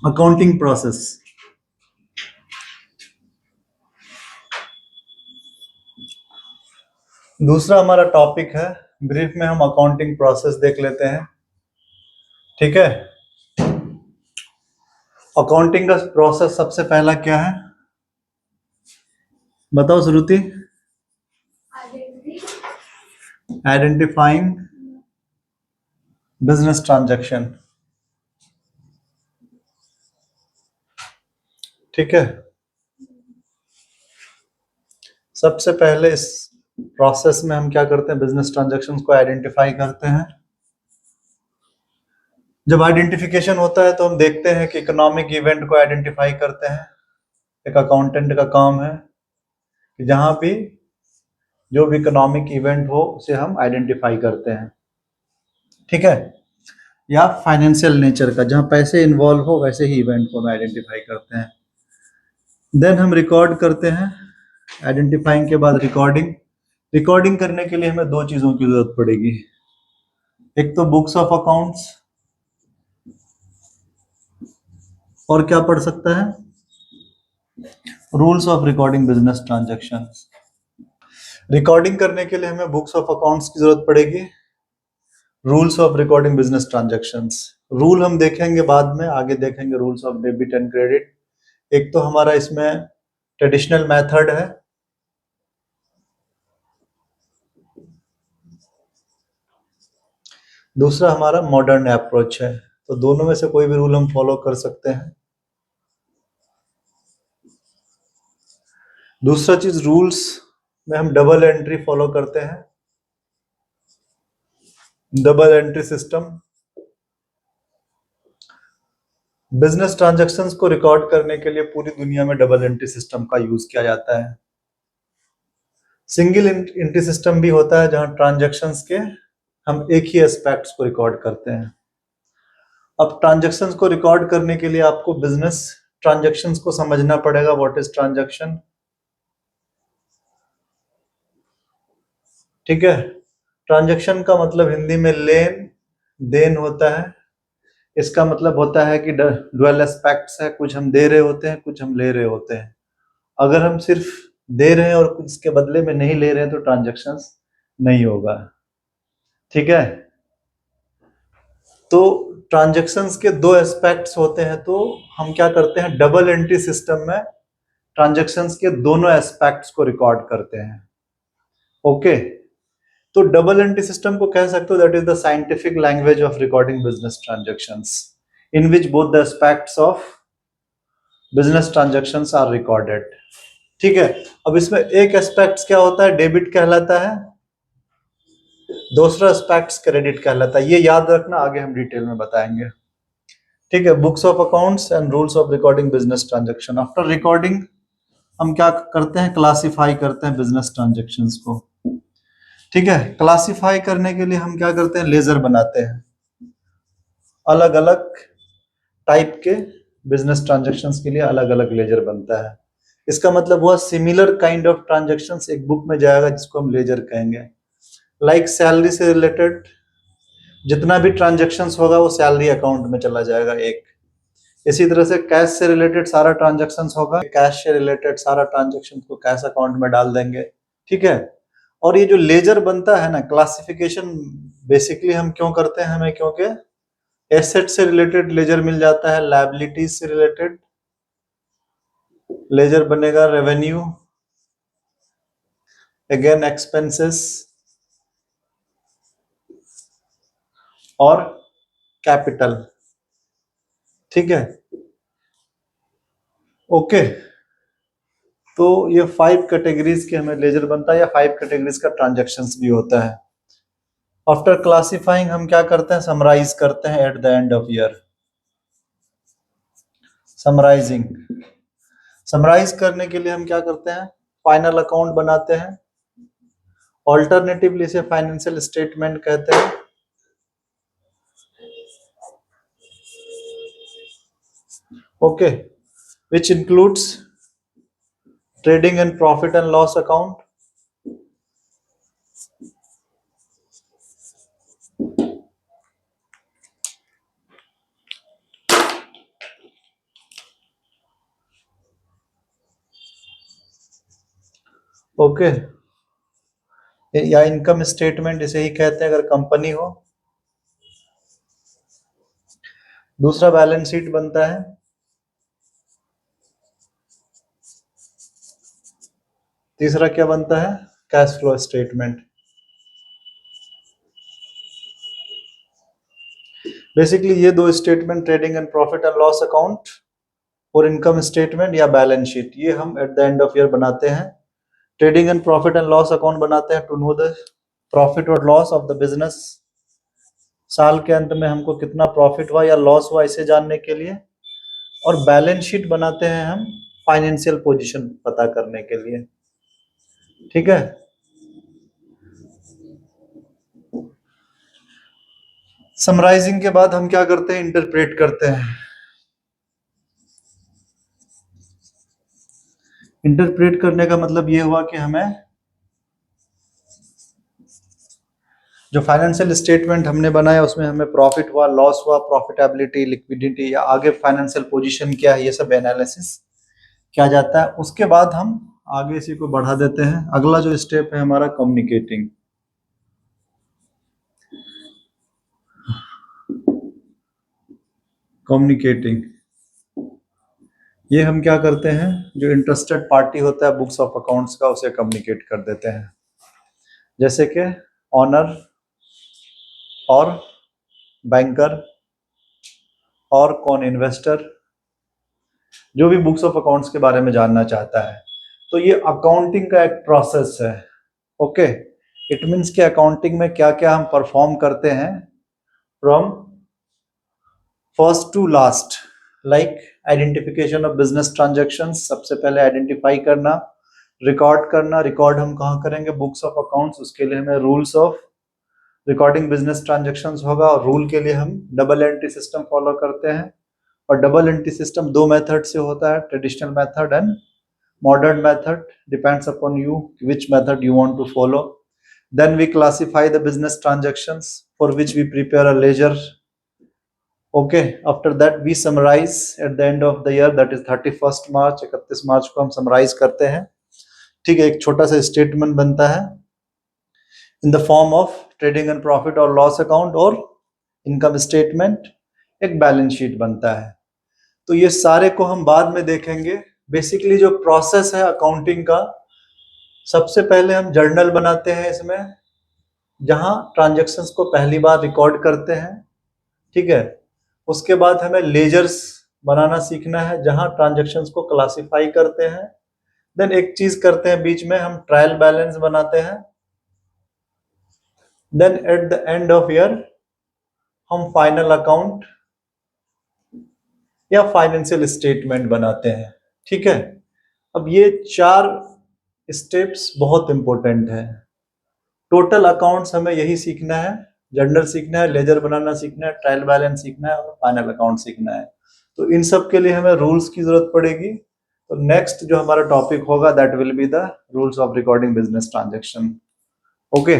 Accounting process. दूसरा हमारा topic है, ब्रीफ में हम अकाउंटिंग प्रोसेस देख लेते हैं। ठीक है, अकाउंटिंग का प्रोसेस सबसे पहला क्या है, बताओ श्रुति। Identifying business transaction. ठीक है, सबसे पहले इस प्रोसेस में हम क्या करते हैं, बिजनेस ट्रांजैक्शंस को आइडेंटिफाई करते हैं। जब आइडेंटिफिकेशन होता है तो हम देखते हैं कि इकोनॉमिक इवेंट को आइडेंटिफाई करते हैं। एक अकाउंटेंट का काम है कि जहां भी जो भी इकोनॉमिक इवेंट हो उसे हम आइडेंटिफाई करते हैं। ठीक है, या फाइनेंशियल नेचर का, जहां पैसे इन्वॉल्व हो वैसे ही इवेंट को हम आइडेंटिफाई करते हैं। देन हम रिकॉर्ड करते हैं। आइडेंटिफाइंग के बाद रिकॉर्डिंग। रिकॉर्डिंग करने के लिए हमें दो चीजों की जरूरत पड़ेगी, एक तो बुक्स ऑफ अकाउंट्स, और क्या पढ़ सकता है, rules of recording business transactions. Recording करने के लिए हमें बुक्स ऑफ अकाउंट्स की जरूरत पड़ेगी, rules of recording business transactions. Rule हम देखेंगे बाद में, आगे देखेंगे rules of debit and credit. एक तो हमारा इसमें ट्रेडिशनल मेथड है, दूसरा हमारा मॉडर्न अप्रोच है। तो दोनों में से कोई भी रूल हम फॉलो कर सकते हैं। दूसरा चीज, रूल्स में हम डबल एंट्री फॉलो करते हैं, double entry system. Business transactions को रिकॉर्ड करने के लिए पूरी दुनिया में डबल एंट्री सिस्टम का यूज किया जाता है। सिंगल एंट्री सिस्टम भी होता है, जहां ट्रांजैक्शंस के हम एक ही एस्पेक्ट्स को रिकॉर्ड करते हैं। अब ट्रांजैक्शंस को रिकॉर्ड करने के लिए आपको बिजनेस ट्रांजैक्शंस को समझना पड़ेगा। What is transaction? ठीक है, ट्रांजैक्शन का मतलब हिंदी में लेन देन होता है। इसका मतलब होता है कि डुअल एस्पेक्ट्स है, कुछ हम दे रहे होते हैं, कुछ हम ले रहे होते हैं। अगर हम सिर्फ दे रहे हैं और कुछ इसके बदले में नहीं ले रहे हैं तो ट्रांजैक्शंस नहीं होगा। ठीक है, तो ट्रांजैक्शंस के दो एस्पेक्ट्स होते हैं, तो हम क्या करते हैं, डबल एंट्री सिस्टम में ट्रांजैक्शंस के दोनों एस्पेक्ट्स को रिकॉर्ड करते हैं। ओके, तो डबल एंट्री सिस्टम को कह सकते हो that is the scientific language of recording business transactions in which both the aspects of business transactions are recorded. ठीक है, अब इसमें एक एस्पेक्ट क्या होता है, डेबिट कहलाता है, दूसरा एस्पेक्ट क्रेडिट कहलाता है। ये याद रखना, आगे हम डिटेल में बताएंगे। ठीक है, books of accounts and rules of recording business transaction. After recording हम क्या करते हैं, क्लासिफाई करते हैं बिजनेस ट्रांजैक्शंस को। ठीक है, क्लासिफाई करने के लिए हम क्या करते हैं, लेजर बनाते हैं। अलग अलग टाइप के बिजनेस ट्रांजैक्शंस के लिए अलग अलग लेजर बनता है। इसका मतलब हुआ सिमिलर काइंड ऑफ ट्रांजैक्शंस एक बुक में जाएगा जिसको हम लेजर कहेंगे। लाइक सैलरी से रिलेटेड जितना भी ट्रांजैक्शंस होगा वो सैलरी अकाउंट में चला जाएगा एक। इसी तरह से कैश से रिलेटेड सारा ट्रांजैक्शंस होगा, कैश से रिलेटेड सारा ट्रांजैक्शन को कैश अकाउंट में डाल देंगे। ठीक है, और ये जो लेजर बनता है ना, क्लासिफिकेशन बेसिकली हम क्यों करते हैं, हमें क्योंकि एसेट से रिलेटेड लेजर मिल जाता है, लायबिलिटीज से रिलेटेड लेजर बनेगा, रेवेन्यू, अगेन एक्सपेंसेस और कैपिटल। ठीक है, ओके, तो ये 5 कैटेगरीज के हमें लेजर बनता है, या 5 कैटेगरीज का ट्रांजैक्शंस भी होता है। आफ्टर क्लासिफाइंग हम क्या करते हैं, समराइज करते हैं at the end of year. Summarising, summarise करने के लिए हम क्या करते हैं, फाइनल अकाउंट बनाते हैं। ऑल्टरनेटिवली इसे फाइनेंशियल स्टेटमेंट कहते हैं। Okay, which includes trading and profit and loss account, okay, या इनकम स्टेटमेंट इसे ही कहते हैं अगर कंपनी हो। दूसरा बैलेंस शीट बनता है। तीसरा क्या बनता है? Cash flow statement. बेसिकली ये दो statement, trading and profit and loss account और इनकम स्टेटमेंट या बैलेंस शीट, ये हम eight the end of year बनाते हैं। Trading and profit and loss account बनाते हैं टू नो द प्रॉफिट और लॉस ऑफ द बिजनेस। साल के अंत में हमको कितना प्रॉफिट हुआ या लॉस हुआ इसे जानने के लिए। और बैलेंस शीट बनाते हैं हम फाइनेंशियल पोजीशन पता करने के लिए। ठीक है, समराइजिंग के बाद हम क्या करते हैं? इंटरप्रेट करते हैं। इंटरप्रेट करने का मतलब ये हुआ कि हमें जो फाइनेंशियल स्टेटमेंट हमने बनाया उसमें हमें प्रॉफिट हुआ, लॉस हुआ, प्रॉफिटेबिलिटी, लिक्विडिटी या आगे फाइनेंशियल पोजीशन क्या है, ये सब एनालिसिस किया जाता है। उसके बाद हम आगे इसी को बढ़ा देते हैं। अगला जो स्टेप है हमारा कम्युनिकेटिंग। कम्युनिकेटिंग ये हम क्या करते हैं? जो इंटरेस्टेड पार्टी होता है बुक्स ऑफ अकाउंट्स का, उसे कम्युनिकेट कर देते हैं। जैसे कि ऑनर और बैंकर और कौन इन्वेस्टर, जो भी बुक्स ऑफ अकाउंट्स के बारे में जानना चाहता है। तो ये अकाउंटिंग का एक प्रोसेस है। ओके, इट मीन्स कि अकाउंटिंग में क्या क्या हम परफॉर्म करते हैं from first to last. Like identification of business transactions, सबसे पहले आइडेंटिफाई करना, रिकॉर्ड करना। रिकॉर्ड हम कहाँ करेंगे? Books of accounts. उसके लिए हमें rules of recording business transactions होगा, और रूल के लिए हम डबल एंट्री सिस्टम फॉलो करते हैं। और डबल एंट्री सिस्टम दो मेथड से होता है, traditional method and modern method. Depends upon you which method you want to follow. Then we classify the business transactions for which we prepare a ledger. Okay, after that we summarize at the end of the year, that is 31st March, 31 मार्च को हम summarise करते हैं। ठीक है, एक छोटा सा statement बनता है in the form of trading and profit और लॉस अकाउंट और इनकम स्टेटमेंट, एक बैलेंस शीट बनता है। तो ये सारे को हम बाद में देखेंगे। बेसिकली जो प्रोसेस है अकाउंटिंग का, सबसे पहले हम जर्नल बनाते हैं इसमें, जहां ट्रांजैक्शंस को पहली बार रिकॉर्ड करते हैं। ठीक है, उसके बाद हमें लेजर्स बनाना सीखना है, जहां ट्रांजैक्शंस को क्लासिफाई करते हैं। देन एक चीज करते हैं बीच में, हम ट्रायल बैलेंस बनाते हैं। Then at the end of year हम फाइनल अकाउंट या फाइनेंशियल स्टेटमेंट बनाते हैं। ठीक है, अब ये चार स्टेप्स बहुत इंपॉर्टेंट है। टोटल अकाउंट्स हमें यही सीखना है, जर्नल सीखना है, लेजर बनाना सीखना है, ट्रायल बैलेंस सीखना है और फाइनल अकाउंट सीखना है। तो इन सब के लिए हमें रूल्स की जरूरत पड़ेगी। तो नेक्स्ट जो हमारा टॉपिक होगा that will be the rules of recording business transaction. Okay.